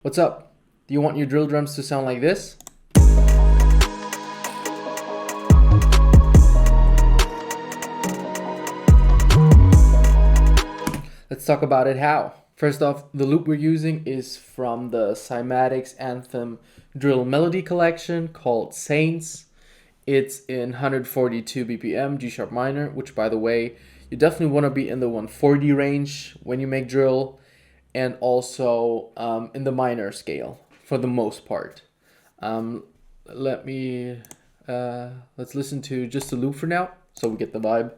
What's up? Do you want your drill drums to sound like this? Let's talk about it how. First off, the loop we're using is from the Cymatics Anthem Drill Melody Collection called Saints. It's in 142 BPM G sharp minor, which by the way, you definitely want to be in the 140 range when you make drill, and also in the minor scale for the most part. Let's listen to just the loop for now so we get the vibe.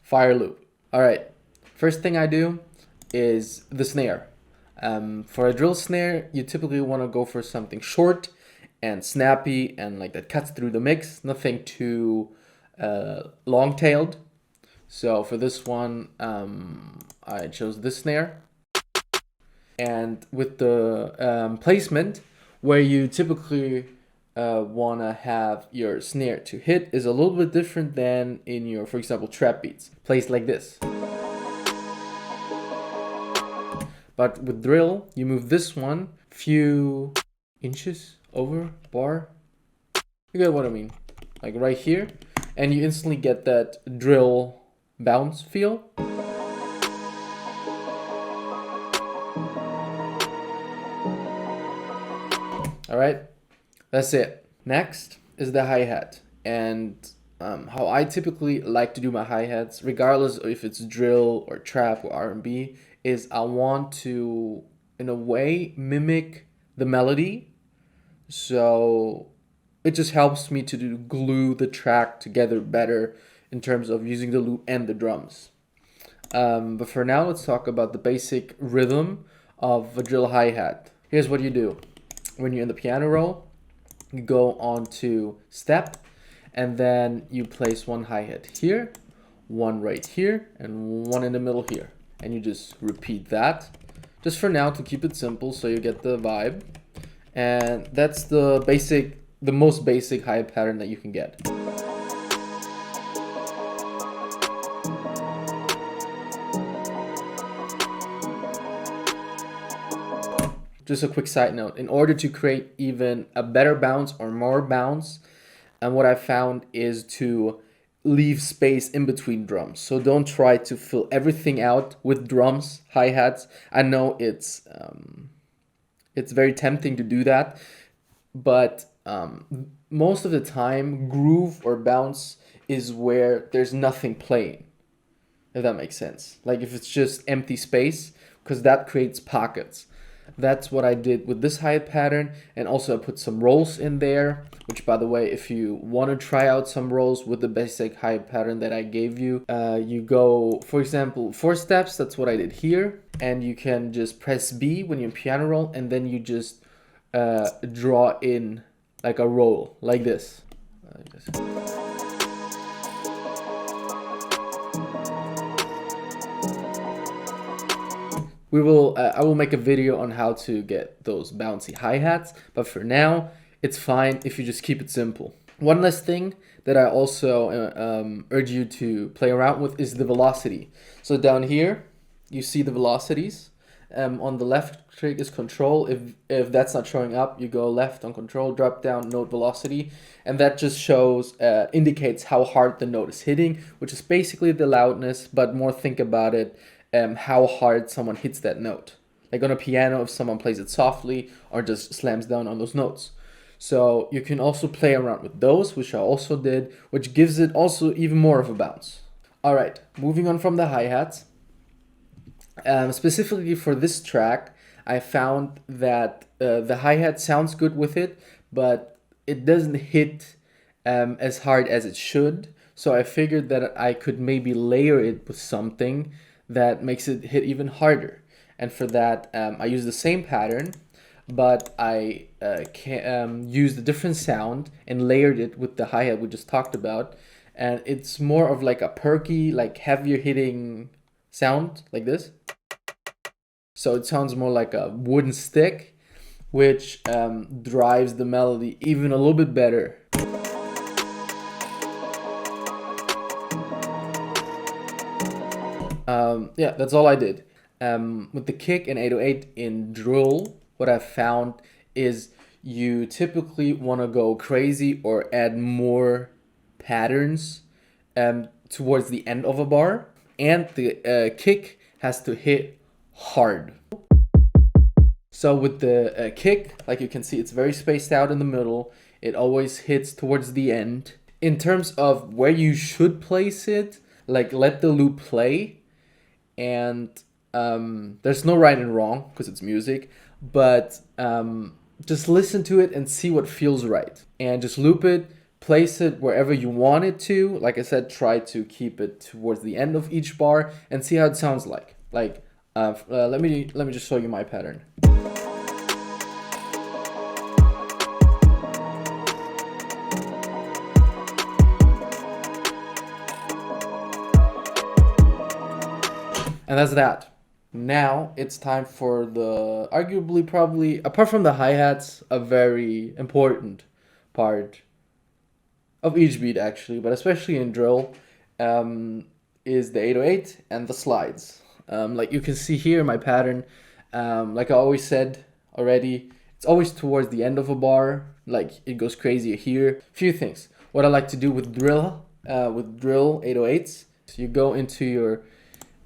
Fire loop. All right, first thing I do is the snare. For a drill snare, you typically want to go for something short and snappy and like that cuts through the mix, nothing too long-tailed. So for this one, I chose this snare. And with the placement, where you typically want to have your snare to hit is a little bit different than in your, for example, trap beats, placed like this. But with drill, you move this one few inches over bar. You get what I mean? Like right here. And you instantly get that drill bounce feel. All right, that's it. Next is the hi-hat. And how I typically like to do my hi-hats, regardless of if it's drill or trap or R&B, is I want to, in a way, mimic the melody. So it just helps me to glue the track together better in terms of using the loop and the drums. But for now, let's talk about the basic rhythm of a drill hi-hat. Here's what you do. When you're in the piano roll, you go on to step, and then you place one hi-hat here, one right here, and one in the middle here. And you just repeat that, just for now to keep it simple so you get the vibe. And that's the most basic hi-hat pattern that you can get. Just a quick side note, in order to create even a better bounce or more bounce, and what I found is to leave space in between drums. So don't try to fill everything out with drums, hi-hats. I know it's very tempting to do that, but most of the time, groove or bounce is where there's nothing playing, if that makes sense. Like if it's just empty space, because that creates pockets. That's what I did with this hi-hat pattern, and also I put some rolls in there, which by the way, if you want to try out some rolls with the basic hi-hat pattern that I gave you, you go, for example, 4 steps, that's what I did here, and you can just press B when you're in piano roll, and then you just draw in like a roll, like this. I will make a video on how to get those bouncy hi-hats, but for now, it's fine if you just keep it simple. One last thing that I also urge you to play around with is the velocity. So down here, you see the velocities. On the left trick is control. If that's not showing up, you go left on control, drop down note velocity, and that just indicates how hard the note is hitting, which is basically the loudness, but more think about it, how hard someone hits that note. Like on a piano, if someone plays it softly or just slams down on those notes. So you can also play around with those, which I also did, which gives it also even more of a bounce. All right, moving on from the hi-hats. Specifically for this track, I found that the hi-hat sounds good with it, but it doesn't hit as hard as it should. So I figured that I could maybe layer it with something that makes it hit even harder. And for that, I use the same pattern, but I used a different sound and layered it with the hi-hat we just talked about. And it's more of like a perky, like heavier hitting sound, like this. So it sounds more like a wooden stick, which drives the melody even a little bit better. Yeah, that's all I did. With the kick and 808 in drill, what I've found is you typically want to go crazy or add more patterns towards the end of a bar, and the kick has to hit hard. So with the kick, like you can see, it's very spaced out in the middle. It always hits towards the end. In terms of where you should place it, like let the loop play, and there's no right and wrong because it's music, but just listen to it and see what feels right. And just loop it, place it wherever you want it to. Like I said, try to keep it towards the end of each bar and see how it sounds like. Let me just show you my pattern. And that's that. Now it's time for the arguably, probably, apart from the hi-hats, a very important part of each beat actually, but especially in drill, is the 808 and the slides. Like you can see here, my pattern, like I always said already, it's always towards the end of a bar. Like it goes crazier here. Few things. What I like to do with drill 808s, so you go into your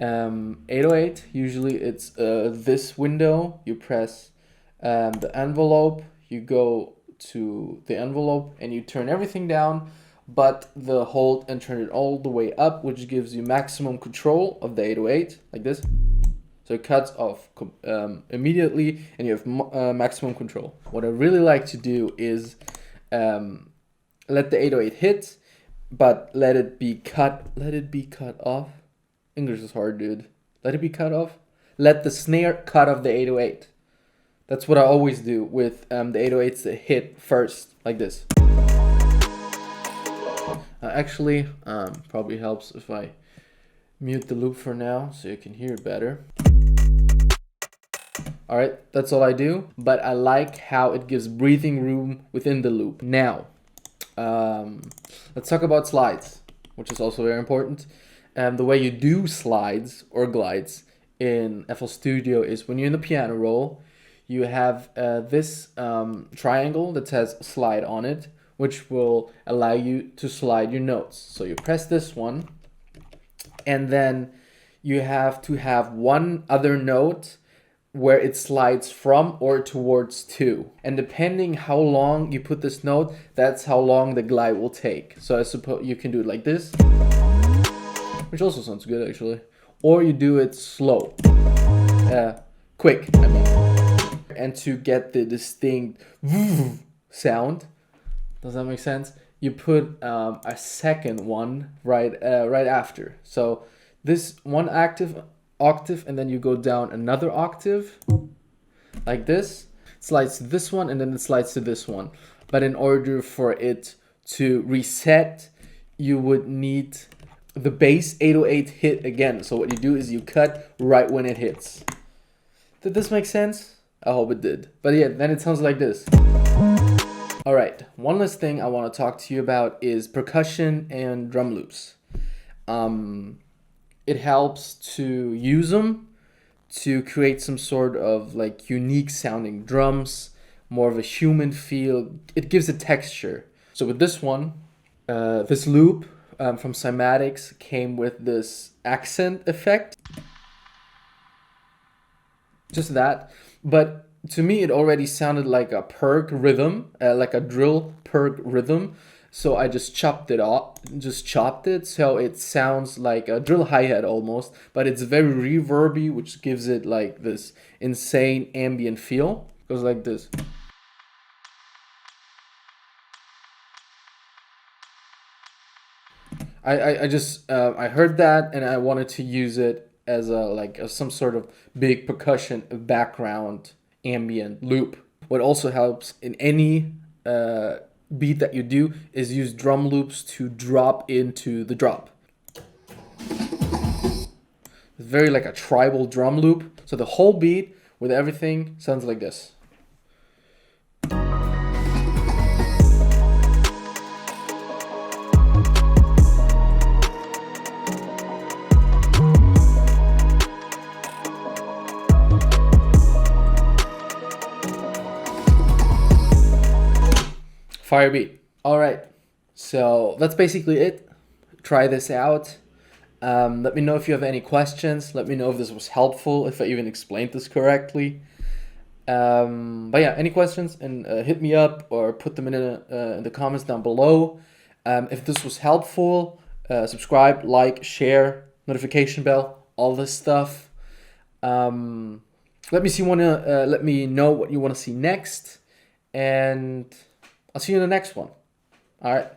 808, usually it's this window, you press the envelope, you go to the envelope and you turn everything down but the hold and turn it all the way up, which gives you maximum control of the 808, like this. So it cuts off immediately and you have maximum control. What I really like to do is let the 808 hit, but let it be cut off. English is hard, dude. Let it be cut off. Let the snare cut off the 808. That's what I always do with the 808s that hit first, like this. Actually, probably helps if I mute the loop for now so you can hear it better. Alright, that's all I do, but I like how it gives breathing room within the loop. Now, let's talk about slides, which is also very important. The way you do slides or glides in FL Studio is when you're in the piano roll, you have this triangle that says slide on it, which will allow you to slide your notes. So you press this one, and then you have to have one other note where it slides from or towards to. And depending how long you put this note, that's how long the glide will take. So I suppose you can do it like this, which also sounds good actually. Or you do it slow, quick, I mean. And to get the distinct sound, does that make sense? You put a second one right after. So this one octave, and then you go down another octave, like this. It slides to this one, and then it slides to this one. But in order for it to reset, you would need the bass 808 hit again. So what you do is you cut right when it hits. Did this make sense? I hope it did. But yeah, then it sounds like this. Alright, one last thing I want to talk to you about is percussion and drum loops. It helps to use them to create some sort of like unique sounding drums, more of a human feel. It gives a texture. So with this one, this loop from Cymatics came with this accent effect. Just that. But to me, it already sounded like a perk rhythm, like a drill perk rhythm. So I just chopped it so it sounds like a drill hi-hat almost, but it's very reverby, which gives it like this insane ambient feel. It goes like this. I heard that and I wanted to use it as some sort of big percussion background ambient loop. What also helps in any beat that you do is use drum loops to drop into the drop. It's very like a tribal drum loop. So the whole beat with everything sounds like this. Firebeat. All right. So that's basically it. Try this out. Let me know if you have any questions. Let me know if this was helpful, if I even explained this correctly. But yeah, any questions, and hit me up or put them in the comments down below. If this was helpful, subscribe, like, share, notification bell, all this stuff. Let me know what you want to see next, and I'll see you in the next one. All right.